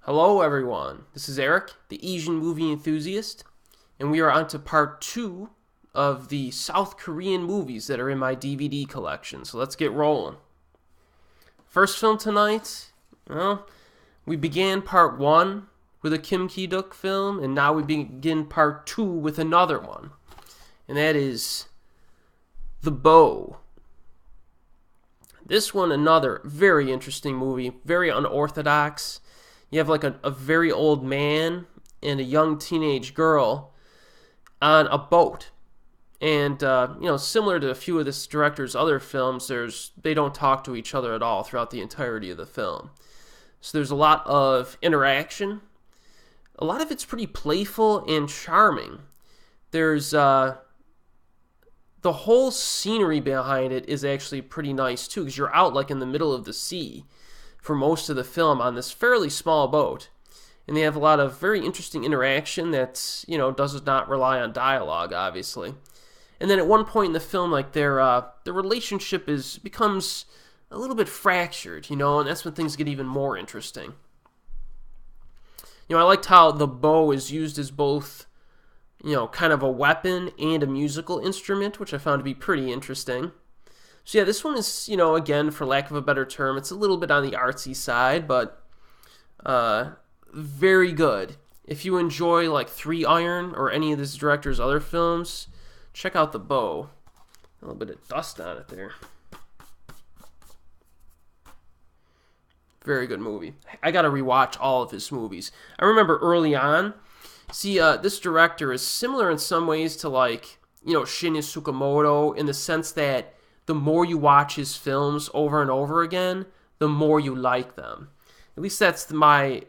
Hello everyone, this is Erik, the Asian movie enthusiast, and we are on to part 2 of the South Korean movies that are in my DVD collection, so let's get rolling. First film tonight, well, we began part 1 with a Ki-duk film, and now we begin part 2 with another one, and that is The Bow. This one, another very interesting movie, very unorthodox. You have like a very old man and a young teenage girl on a boat. And, similar to a few of this director's other films, they don't talk to each other at all throughout the entirety of the film. So there's a lot of interaction. A lot of it's pretty playful and charming. There's, the whole scenery behind it is actually pretty nice too, because you're out like in the middle of the sea for most of the film on this fairly small boat. And they have a lot of very interesting interaction that, does not rely on dialogue, obviously. And then at one point in the film, like their relationship becomes a little bit fractured, and that's when things get even more interesting. I liked how the bow is used as both, kind of a weapon and a musical instrument, which I found to be pretty interesting. So yeah, this one is, again, for lack of a better term, it's a little bit on the artsy side, but very good. If you enjoy like 3 Iron or any of this director's other films, check out The Bow. A little bit of dust on it there. Very good movie. I gotta rewatch all of his movies. I remember early on, this director is similar in some ways to like, Shinya Tsukamoto, in the sense that the more you watch his films over and over again, the more you like them. At least that's my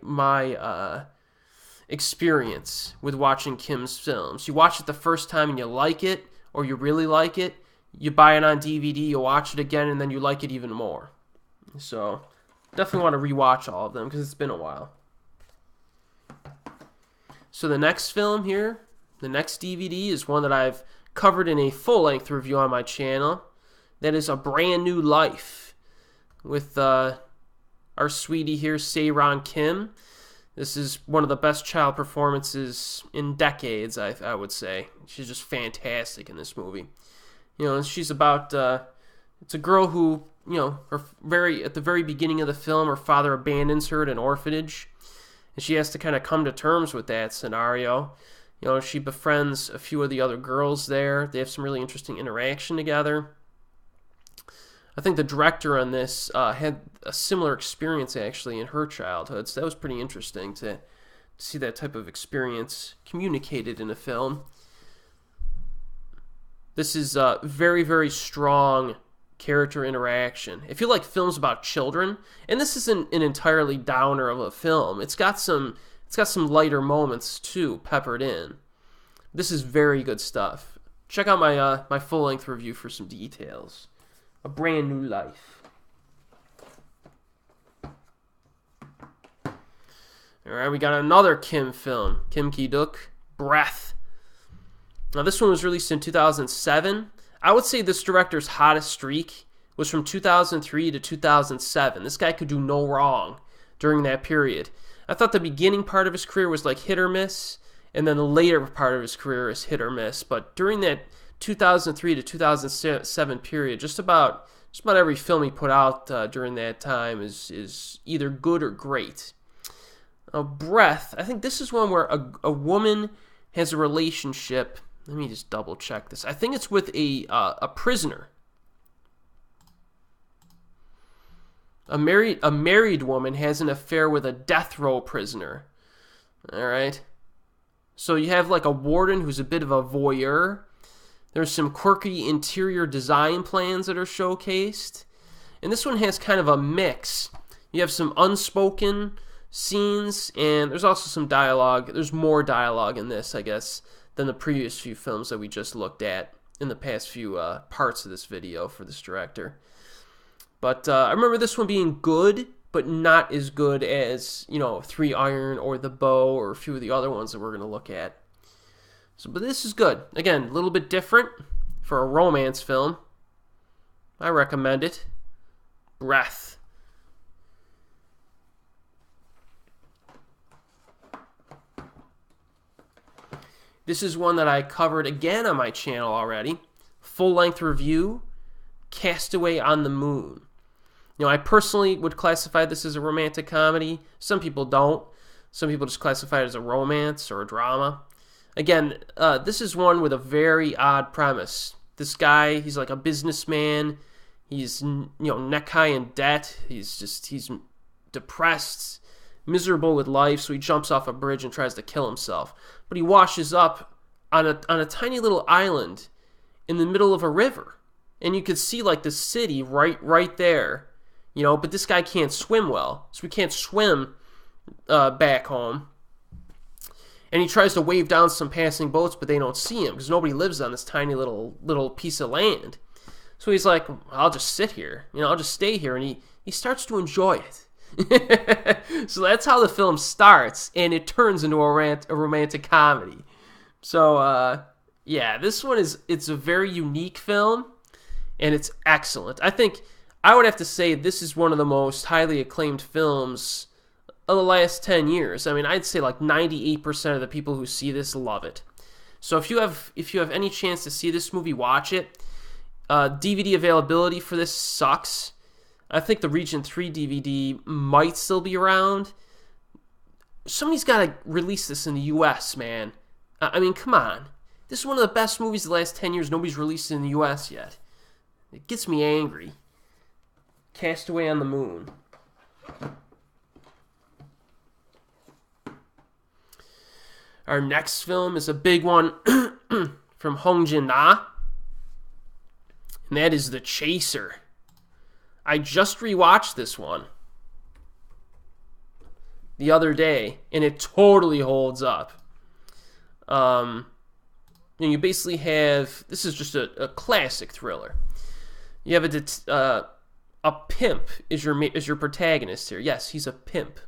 experience with watching Kim's films. You watch it the first time and you like it, or you really like it. You buy it on DVD, you watch it again, and then you like it even more. So definitely want to rewatch all of them because it's been a while. So the next film here, the next DVD, is one that I've covered in a full-length review on my channel. That is A Brand New Life with our sweetie here, Sae-ron Kim. This is one of the best child performances in decades, I would say. She's just fantastic in this movie. And she's about, it's a girl who, at the very beginning of the film, her father abandons her at an orphanage. And she has to kind of come to terms with that scenario. She befriends a few of the other girls there. They have some really interesting interaction together. I think the director on this had a similar experience, actually, in her childhood. So that was pretty interesting to see that type of experience communicated in a film. This is very, very strong character interaction. If you like films about children, and this isn't an entirely downer of a film, it's got some lighter moments too peppered in. This is very good stuff. Check out my full-length review for some details. A Brand New Life. Alright, we got another Kim film. Kim Ki-duk, Breath. Now this one was released in 2007. I would say this director's hottest streak was from 2003 to 2007. This guy could do no wrong during that period. I thought the beginning part of his career was like hit or miss, and then the later part of his career is hit or miss. But during that 2003 to 2007 period, just about every film he put out during that time is either good or great. Breath, I think this is one where a woman has a relationship. Let me just double check this. I think it's with a prisoner. A married woman has an affair with a death row prisoner. All right. So you have like a warden who's a bit of a voyeur. There's some quirky interior design plans that are showcased. And this one has kind of a mix. You have some unspoken scenes, and there's also some dialogue. There's more dialogue in this, I guess, than the previous few films that we just looked at in the past few parts of this video for this director. But I remember this one being good, but not as good as, 3 Iron or The Bow or a few of the other ones that we're going to look at. So, but this is good. Again, a little bit different for a romance film. I recommend it. Breath. This is one that I covered again on my channel already. Full-length review, Castaway on the Moon. I personally would classify this as a romantic comedy. Some people don't. Some people just classify it as a romance or a drama. Again, this is one with a very odd premise. This guy, he's like a businessman. He's, neck high in debt. He's depressed, miserable with life, so he jumps off a bridge and tries to kill himself. But he washes up on a tiny little island in the middle of a river. And you could see like the city right there. But this guy can't swim well, so he can't swim back home. And he tries to wave down some passing boats, but they don't see him because nobody lives on this tiny little piece of land. So he's like, I'll just sit here. I'll just stay here. And he starts to enjoy it. So that's how the film starts, and it turns into a romantic comedy. So, yeah, this one it's a very unique film, and it's excellent. I think I would have to say this is one of the most highly acclaimed films of the last 10 years. I mean, I'd say like 98% of the people who see this love it. So if you have any chance to see this movie, watch it. DVD availability for this sucks. I think the Region 3 DVD might still be around. Somebody's got to release this in the U.S., man. I mean, come on. This is one of the best movies of the last 10 years. Nobody's released it in the U.S. yet. It gets me angry. Castaway on the Moon. Our next film is a big one from Hong-jin, and that is The Chaser. I just rewatched this one the other day, and it totally holds up. You basically have, this is just a classic thriller. You have a pimp is your protagonist here. Yes, he's a pimp.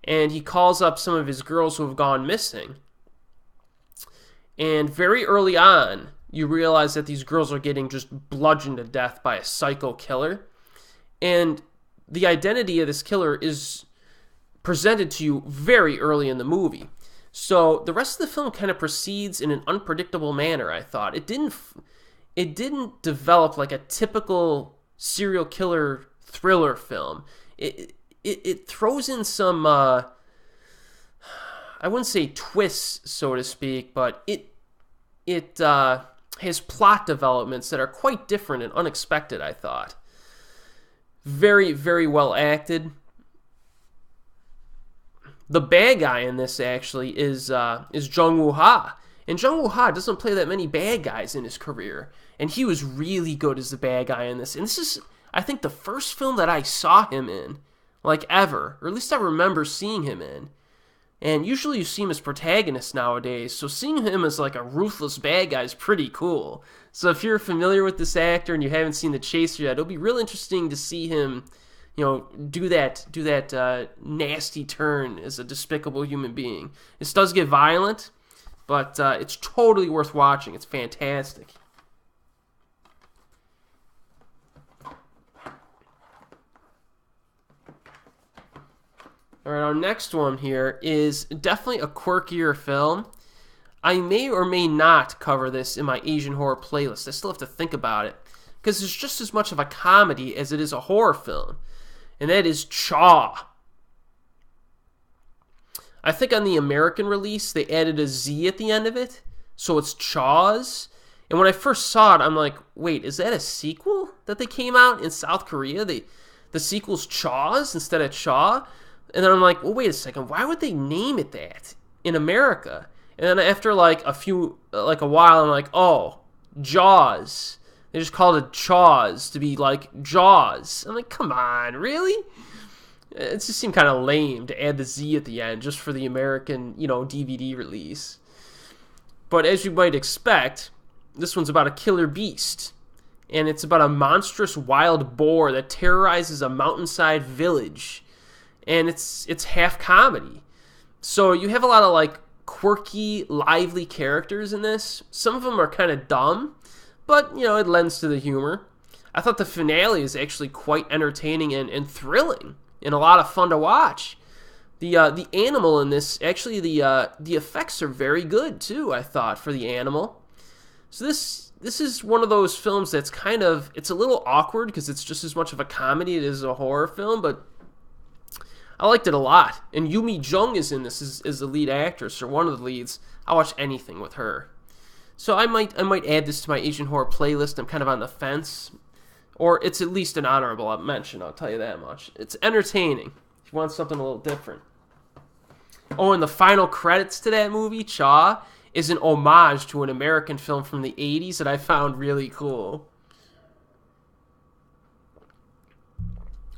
And he calls up some of his girls who have gone missing. And very early on, you realize that these girls are getting just bludgeoned to death by a psycho killer. And the identity of this killer is presented to you very early in the movie. So the rest of the film kind of proceeds in an unpredictable manner, I thought. It didn't develop like a typical serial killer thriller film. It throws in some, I wouldn't say twists, so to speak, but it has plot developments that are quite different and unexpected, I thought. Very, very well acted. The bad guy in this actually is Jung-woo, and Jung-woo doesn't play that many bad guys in his career, and he was really good as the bad guy in this. And this is, I think, the first film that I saw him in, like ever, or at least I remember seeing him in. And usually you see him as protagonist nowadays, so seeing him as like a ruthless bad guy is pretty cool. So if you're familiar with this actor and you haven't seen The Chaser yet, it'll be real interesting to see him, do that nasty turn as a despicable human being. This does get violent, but it's totally worth watching. It's fantastic. All right, our next one here is definitely a quirkier film. I may or may not cover this in my Asian horror playlist. I still have to think about it, because it's just as much of a comedy as it is a horror film, and that is Chaw. I think on the American release, they added a Z at the end of it, so it's Chaws. And when I first saw it, I'm like, wait, is that a sequel that they came out in South Korea? The sequel's Chaws instead of Chaw? And then I'm like, well, wait a second, why would they name it that in America? And then after like a while, I'm like, oh, Jaws. They just called it Chaws to be like Jaws. I'm like, come on, really? It just seemed kind of lame to add the Z at the end just for the American, DVD release. But as you might expect, this one's about a killer beast. And it's about a monstrous wild boar that terrorizes a mountainside village. And it's half comedy. So you have a lot of like quirky, lively characters in this. Some of them are kind of dumb, but it lends to the humor. I thought the finale is actually quite entertaining and thrilling and a lot of fun to watch. The animal in this, actually, the effects are very good too, I thought, for the animal. So this is one of those films that's kind of, it's a little awkward because it's just as much of a comedy as a horror film, but I liked it a lot. And Yumi Jung is in this as the lead actress, or one of the leads. I'll watch anything with her. So I might add this to my Asian horror playlist. I'm kind of on the fence. Or it's at least an honorable mention, I'll tell you that much. It's entertaining if you want something a little different. Oh, and the final credits to that movie, Chaw, is an homage to an American film from the 80s that I found really cool.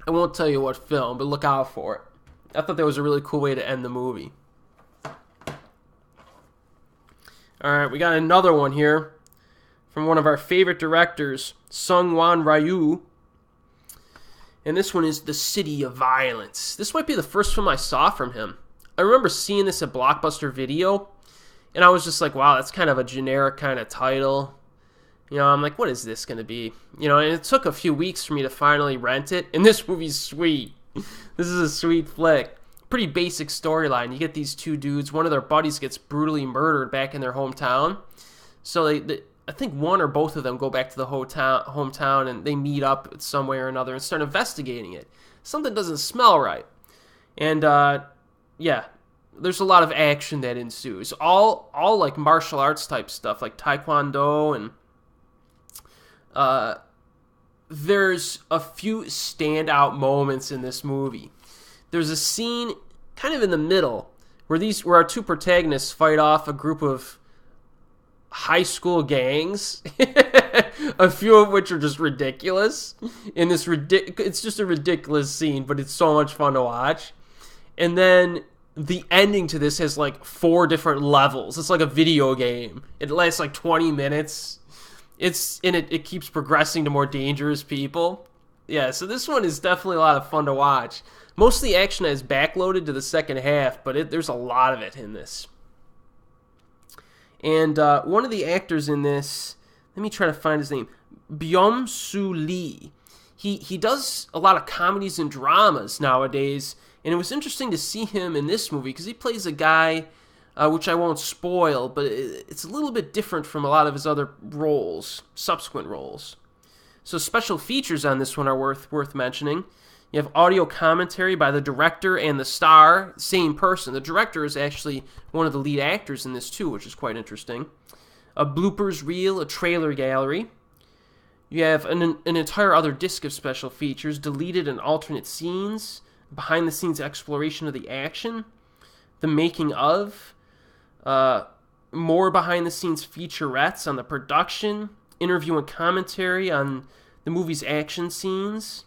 I won't tell you what film, but look out for it. I thought that was a really cool way to end the movie. Alright, we got another one here from one of our favorite directors, Seung-wan Ryu. And this one is The City of Violence. This might be the first film I saw from him. I remember seeing this at Blockbuster Video, and I was just like, wow, that's kind of a generic kind of title. You know, I'm like, what is this going to be? You know, and it took a few weeks for me to finally rent it, and this movie's sweet. This is a sweet flick. Pretty basic storyline. You get these two dudes, one of their buddies gets brutally murdered back in their hometown. So I think one or both of them go back to the hometown, and they meet up some way or another and start investigating it. Something doesn't smell right. And, yeah, there's a lot of action that ensues. All like martial arts type stuff, like Taekwondo, and there's a few standout moments in this movie. There's a scene kind of in the middle where our two protagonists fight off a group of high school gangs, a few of which are just ridiculous. It's just a ridiculous scene, but it's so much fun to watch. And then the ending to this has like 4 different levels. It's like a video game. It lasts like 20 minutes. It keeps progressing to more dangerous people. Yeah, so this one is definitely a lot of fun to watch. Most of the action is backloaded to the second half, but there's a lot of it in this. And one of the actors in this, let me try to find his name, Byung-soo Lee. He does a lot of comedies and dramas nowadays, and it was interesting to see him in this movie because he plays a guy, which I won't spoil, but it's a little bit different from a lot of his other roles, subsequent roles. So special features on this one are worth mentioning. You have audio commentary by the director and the star, same person. The director is actually one of the lead actors in this too, which is quite interesting. A bloopers reel, a trailer gallery. You have an entire other disc of special features, deleted and alternate scenes, behind-the-scenes exploration of the action, the making of, more behind-the-scenes featurettes on the production, interview and commentary on the movie's action scenes,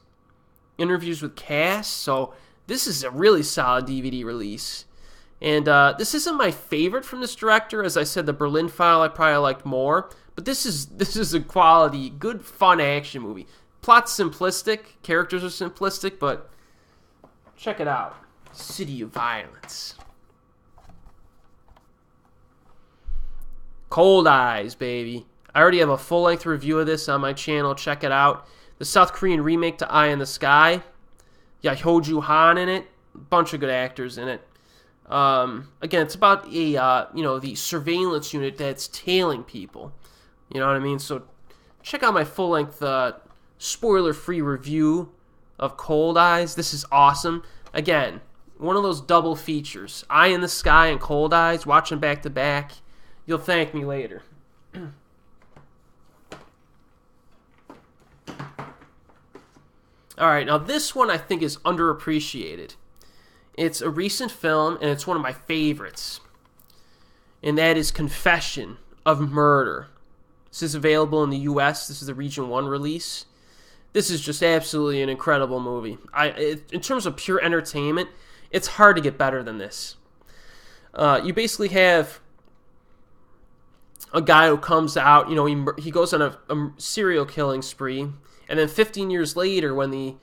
interviews with cast. So this is a really solid DVD release. And this isn't my favorite from this director. As I said, the Berlin File I probably liked more. But this is a quality, good, fun action movie. Plot's simplistic, characters are simplistic, but check it out. City of Violence. Cold Eyes, baby. I already have a full-length review of this on my channel. Check it out. The South Korean remake to Eye in the Sky. Yeah, Hyo-joo Han in it. Bunch of good actors in it. Again, it's about the surveillance unit that's tailing people. You know what I mean? So check out my full-length, spoiler-free review of Cold Eyes. This is awesome. Again, one of those double features. Eye in the Sky and Cold Eyes. Watch them back-to-back. You'll thank me later. Alright, now this one I think is underappreciated. It's a recent film, and it's one of my favorites. And that is Confession of Murder. This is available in the US. This is the Region 1 release. This is just absolutely an incredible movie. In terms of pure entertainment, it's hard to get better than this. You basically have a guy who comes out, he goes on a serial killing spree, and then 15 years later, when the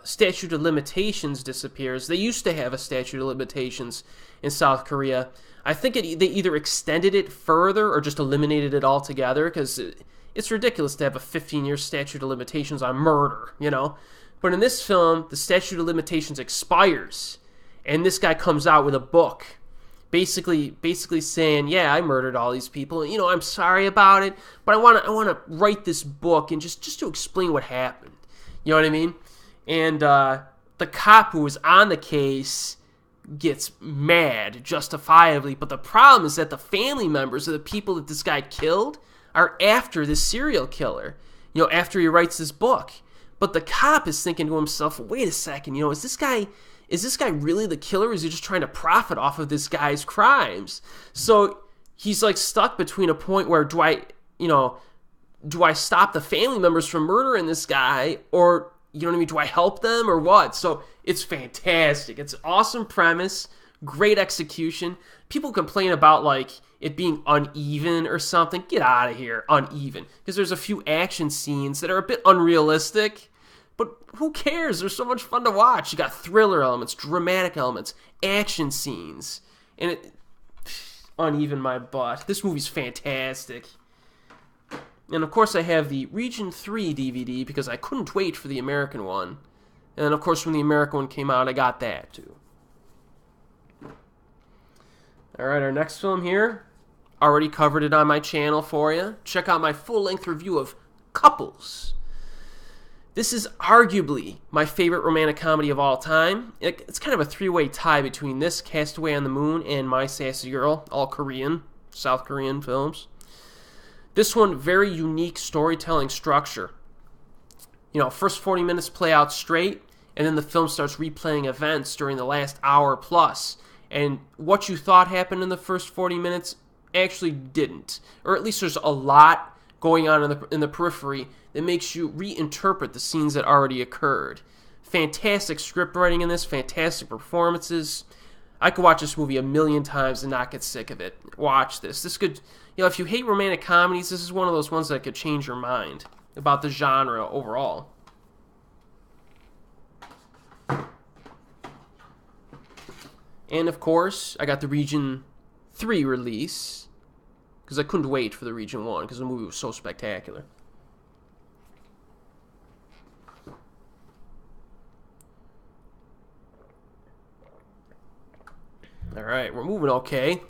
statute of limitations disappears, they used to have a statute of limitations in South Korea. I think they either extended it further or just eliminated it altogether, because it's ridiculous to have a 15-year statute of limitations on murder, But in this film, the statute of limitations expires, And this guy comes out with a book, basically saying, yeah, I murdered all these people. You know, I'm sorry about it, but I want to write this book and just to explain what happened. You know what I mean? And the cop who was on the case gets mad, justifiably. But the problem is that the family members of the people that this guy killed are after this serial killer, you know, after he writes this book. But the cop is thinking to himself, wait a second, you know, is this guy really the killer, or is he just trying to profit off of this guy's crimes? So he's like stuck between a point where do I stop the family members from murdering this guy, or, you know what I mean, do I help them or what? So it's fantastic. It's an awesome premise, great execution. People complain about like it being uneven or something. Get out of here, uneven. Because there's a few action scenes that are a bit unrealistic, but who cares? They're so much fun to watch. You got thriller elements, dramatic elements, action scenes, and it uneven my butt. This movie's fantastic. And of course I have the Region 3 DVD because I couldn't wait for the American one. And then of course when the American one came out, I got that too. Alright, our next film here. Already covered it on my channel for you. Check out my full-length review of Couples. This is arguably my favorite romantic comedy of all time. It's kind of a three-way tie between this, Castaway on the Moon, and My Sassy Girl, all Korean, South Korean films. This one, very unique storytelling structure. You know, first 40 minutes play out straight, and then the film starts replaying events during the last hour plus. And what you thought happened in the first 40 minutes actually didn't. Or at least there's a lot going on in the periphery that makes you reinterpret the scenes that already occurred. Fantastic script writing in this, fantastic performances. I could watch this movie 1,000,000 times and not get sick of it. Watch this. This could, you know, if you hate romantic comedies, this is one of those ones that could change your mind about the genre overall. And of course, I got the Region 3 release because I couldn't wait for the Region 1 because the movie was so spectacular. Alright, we're moving okay.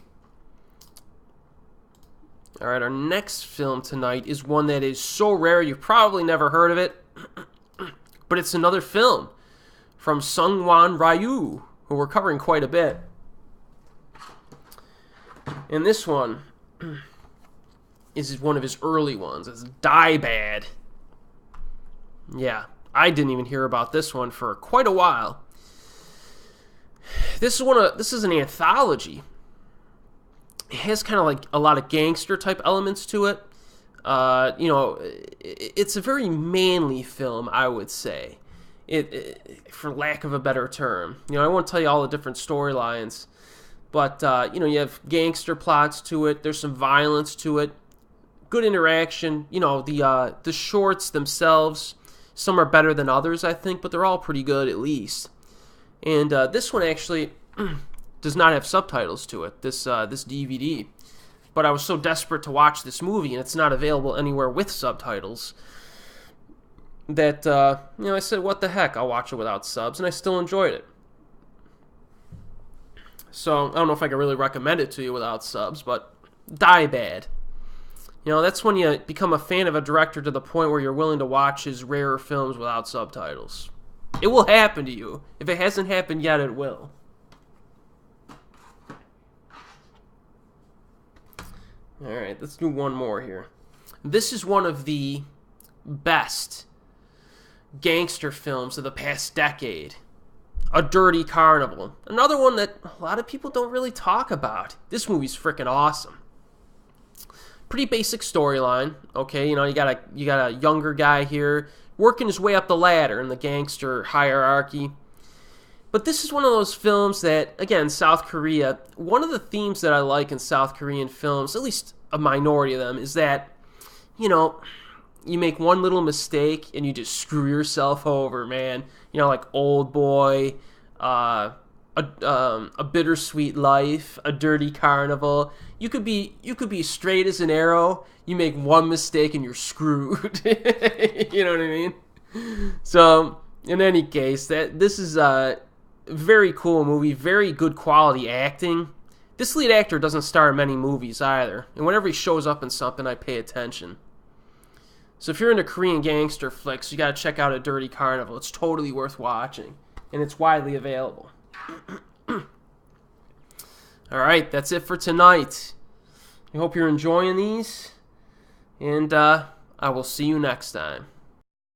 Alright, our next film tonight is one that is so rare you've probably never heard of it. But it's another film from Seung-wan Ryu, who we're covering quite a bit. And this one is one of his early ones. It's Die Bad. Yeah, I didn't even hear about this one for quite a while. This is an anthology. It has kind of like a lot of gangster type elements to it. You know, it's a very manly film, I would say. For lack of a better term. You know, I won't tell you all the different storylines, but you know, you have gangster plots to it. There's some violence to it. Good interaction. You know, the shorts themselves, some are better than others, I think, but they're all pretty good at least. And this one actually does not have subtitles to it, this DVD. But I was so desperate to watch this movie, and it's not available anywhere with subtitles, that, you know, I said, what the heck, I'll watch it without subs, and I still enjoyed it. So, I don't know if I can really recommend it to you without subs, but Die Bad. You know, that's when you become a fan of a director to the point where you're willing to watch his rarer films without subtitles. It will happen to you. If it hasn't happened yet, it will. Alright, let's do one more here. This is one of the best gangster films of the past decade. A Dirty Carnival. Another one that a lot of people don't really talk about. This movie's freaking awesome. Pretty basic storyline, okay? You know, you got a younger guy here working his way up the ladder in the gangster hierarchy. But this is one of those films that, again, South Korea, one of the themes that I like in South Korean films, at least a minority of them, is that, you know, you make one little mistake and you just screw yourself over, man. You know, like Old Boy, A Bittersweet Life, A Dirty Carnival. You could be straight as an arrow. You make one mistake and you're screwed. You know what I mean? So, in any case, this is Very cool movie, very good quality acting. This lead actor doesn't star in many movies either, and whenever he shows up in something, I pay attention. So if you're into Korean gangster flicks, you gotta check out A Dirty Carnival. It's totally worth watching, and it's widely available. Alright, that's it for tonight. I hope you're enjoying these, and I will see you next time.